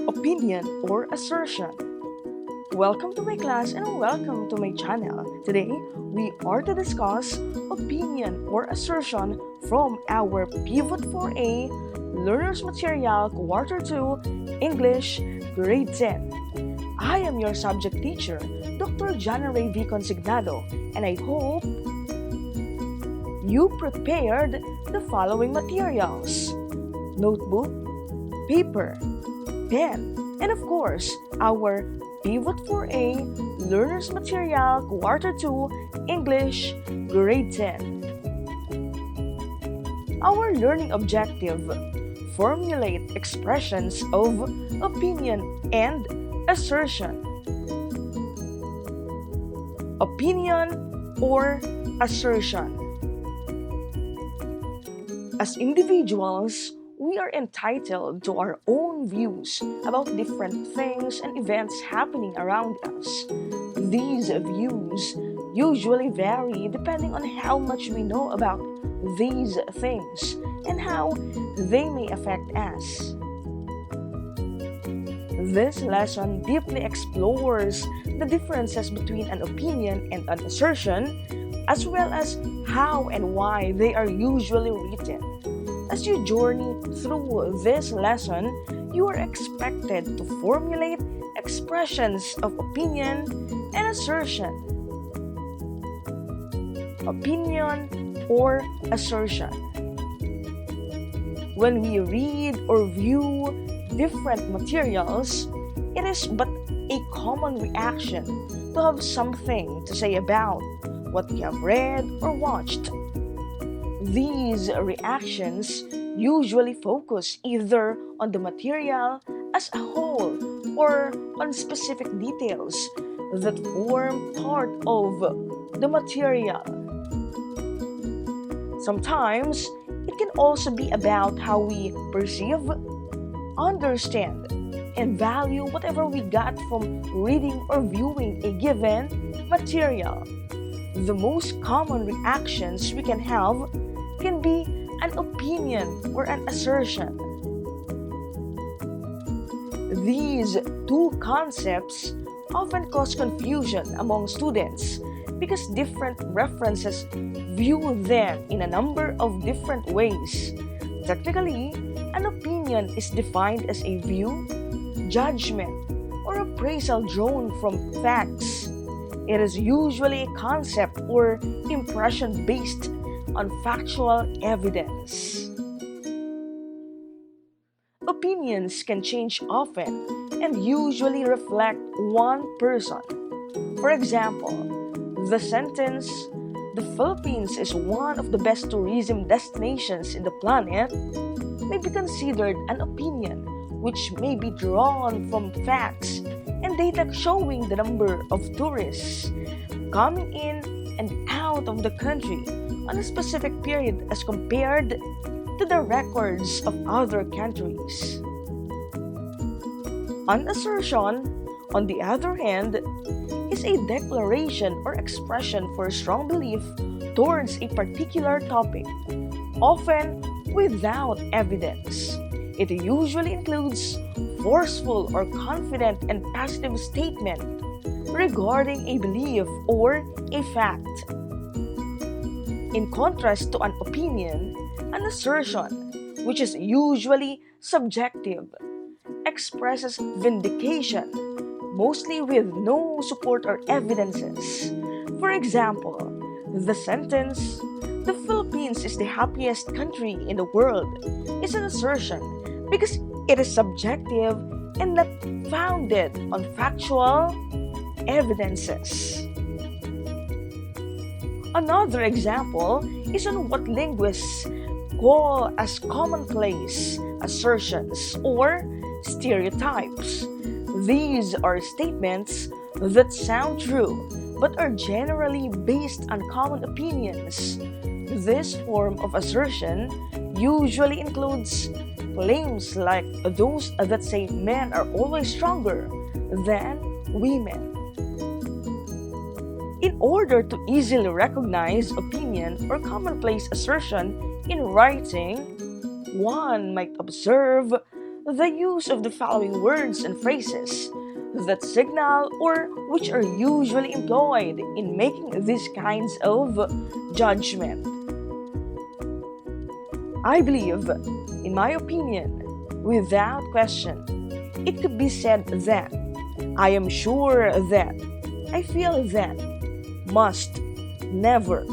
opinion or assertion. Welcome to my class and welcome to my channel. Today, we are to discuss opinion or assertion from our Pivot 4A Learner's Material Quarter 2 English Grade 10. I am your subject teacher, Dr. Jan-Ann-Rey Consignado, and I hope you prepared the following materials: notebook, paper, pen, and of course, our Pivot 4A Learner's Material Quarter 2 English Grade 10. Our learning objective: formulate expressions of opinion and assertion. Opinion or assertion. As individuals, we are entitled to our own views about different things and events happening around us. These views usually vary depending on how much we know about these things and how they may affect us. This lesson deeply explores the differences between an opinion and an assertion, as well as how and why they are usually written. As you journey through this lesson, you are expected to formulate expressions of opinion and assertion. Opinion or assertion. When we read or view different materials, it is but a common reaction to have something to say about what we have read or watched. These reactions usually focus either on the material as a whole or on specific details that form part of the material. Sometimes, it can also be about how we perceive, understand, and value whatever we got from reading or viewing a given material. The most common reactions we can have can be an opinion or an assertion. These two concepts often cause confusion among students because different references view them in a number of different ways. Technically, an opinion is defined as a view, judgment, or appraisal drawn from facts. It is usually a concept or impression based on factual evidence. Opinions can change often and usually reflect one person. For example, the sentence, "The Philippines is one of the best tourism destinations in the planet," may be considered an opinion, which may be drawn from facts and data showing the number of tourists coming in and out of the country on a specific period as compared to the records of other countries. An assertion, on the other hand, is a declaration or expression for strong belief towards a particular topic, often without evidence. It usually includes forceful or confident and positive statement regarding a belief or a fact. In contrast to an opinion, an assertion, which is usually subjective, expresses vindication, mostly with no support or evidences. For example, the sentence, "The Philippines is the happiest country in the world," is an assertion because it is subjective and not founded on factual evidences. Another example is on what linguists call as commonplace assertions or stereotypes. These are statements that sound true but are generally based on common opinions. This form of assertion usually includes claims like those that say men are always stronger than women. In order to easily recognize opinion or commonplace assertion in writing, one might observe the use of the following words and phrases that signal or which are usually employed in making these kinds of judgment. I believe, in my opinion, without question, it could be said that I am sure that, I feel that, must, never,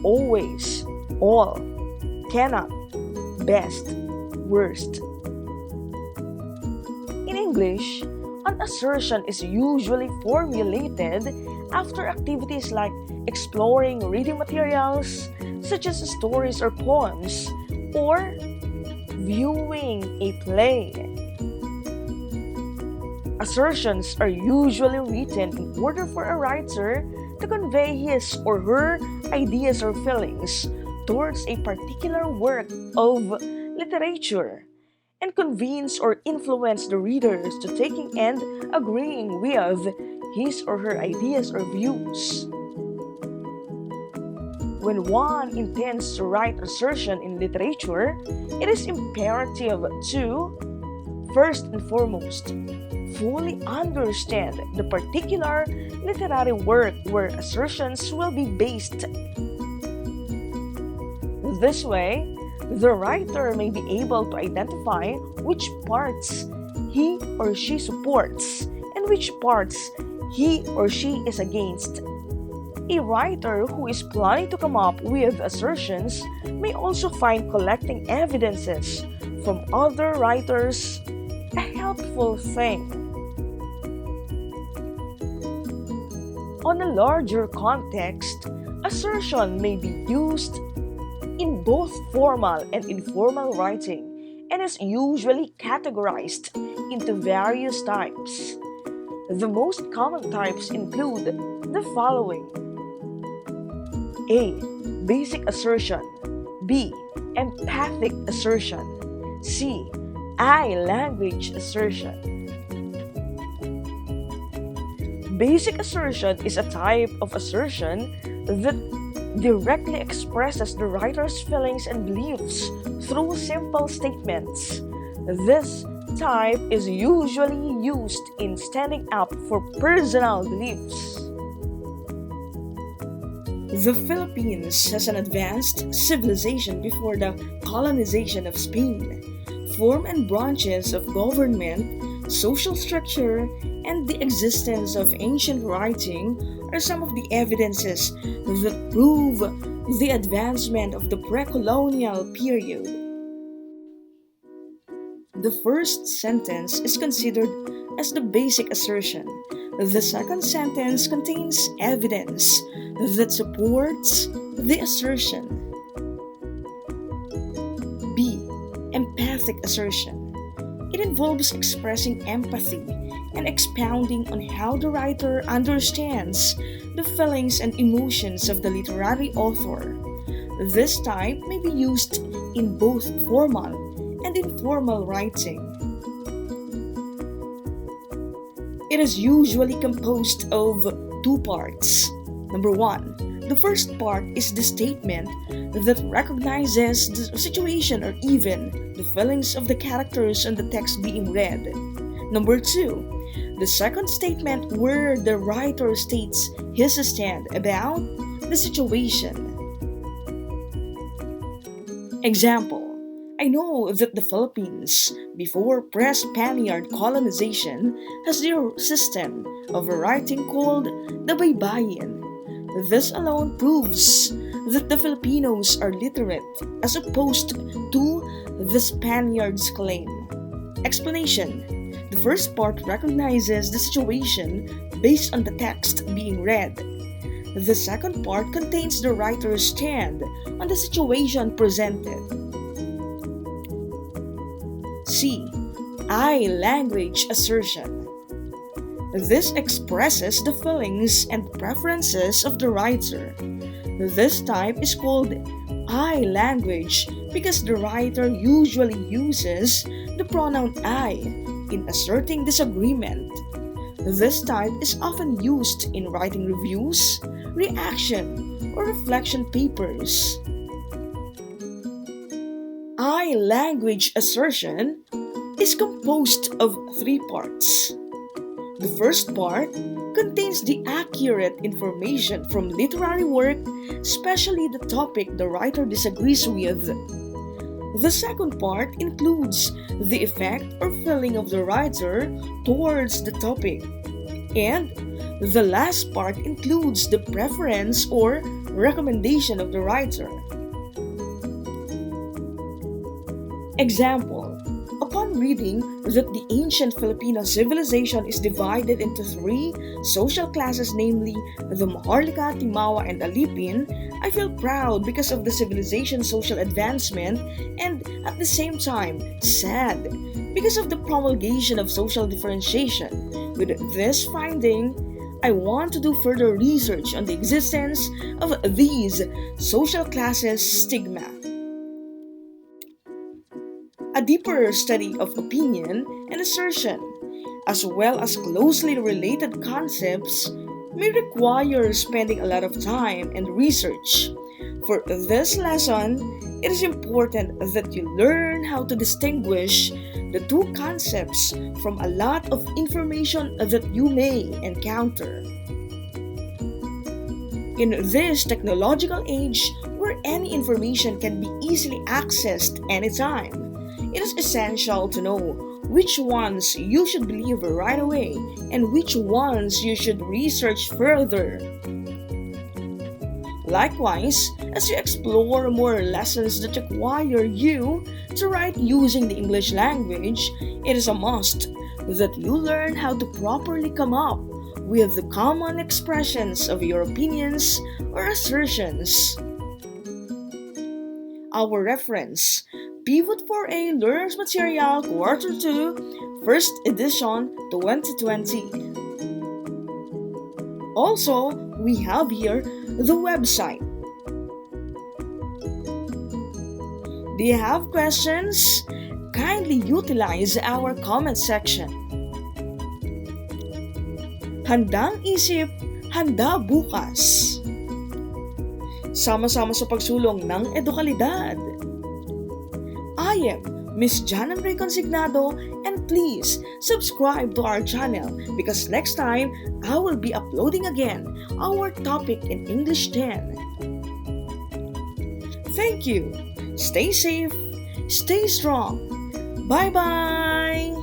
always, all, cannot, best, worst. In English, an assertion is usually formulated after activities like exploring reading materials, such as stories or poems, or viewing a play. Assertions are usually written in order for a writer to convey his or her ideas or feelings towards a particular work of literature and convince or influence the readers to taking and agreeing with his or her ideas or views. When one intends to write assertion in literature, it is imperative to, first and foremost, fully understand the particular literary work where assertions will be based. This way, the writer may be able to identify which parts he or she supports and which parts he or she is against. A writer who is planning to come up with assertions may also find collecting evidences from other writers a helpful thing. On a larger context, assertion may be used in both formal and informal writing and is usually categorized into various types. The most common types include the following: A. Basic assertion. B. Empathic assertion. C. I-language assertion. Basic assertion is a type of assertion that directly expresses the writer's feelings and beliefs through simple statements. This type is usually used in standing up for personal beliefs. The Philippines has an advanced civilization before the colonization of Spain. Form and branches of government, social structure, and the existence of ancient writing are some of the evidences that prove the advancement of the pre-colonial period. The first sentence is considered as the basic assertion. The second sentence contains evidence that supports the assertion. B. Empathic assertion. It involves expressing empathy and expounding on how the writer understands the feelings and emotions of the literary author. This type may be used in both formal and informal writing. It is usually composed of two parts. Number one, the first part is the statement that recognizes the situation or even the feelings of the characters on the text being read. Number two, the second statement where the writer states his stand about the situation. Example: I know that the Philippines, before pre-Spaniard colonization, has their system of writing called the Baybayin. This alone proves that the Filipinos are literate as opposed to the Spaniards' claim. Explanation: the first part recognizes the situation based on the text being read. The second part contains the writer's stand on the situation presented. C. I-language assertion. This expresses the feelings and preferences of the writer. This type is called I-language because the writer usually uses the pronoun I in asserting disagreement. This type is often used in writing reviews, reaction, or reflection papers. I-language assertion is composed of three parts. The first part contains the accurate information from literary work, especially the topic the writer disagrees with. The second part includes the effect or feeling of the writer towards the topic. And the last part includes the preference or recommendation of the writer. Example: upon reading that the ancient Filipino civilization is divided into three social classes, namely the Maharlika, Timawa, and Alipin, I feel proud because of the civilization's social advancement and at the same time sad because of the promulgation of social differentiation. With this finding, I want to do further research on the existence of these social classes stigma. A deeper study of opinion and assertion, as well as closely related concepts, may require spending a lot of time and research. For this lesson, it is important that you learn how to distinguish the two concepts from a lot of information that you may encounter. In this technological age where any information can be easily accessed anytime, it is essential to know which ones you should believe right away and which ones you should research further. Likewise, as you explore more lessons that require you to write using the English language, it is a must that you learn how to properly come up with the common expressions of your opinions or assertions. Our reference: Pivot for a Learner's Material Quarter 2, First Edition 2020. Also, we have here the website. Do you have questions? Kindly utilize our comment section. Handang isip, handa bukas. Sama-sama sa pagsulong ng edukalidad. I am Miss Jan-Ann-Rey Consignado, and please subscribe to our channel because next time I will be uploading again our topic in English 10. Thank you. Stay safe. Stay strong. Bye-bye.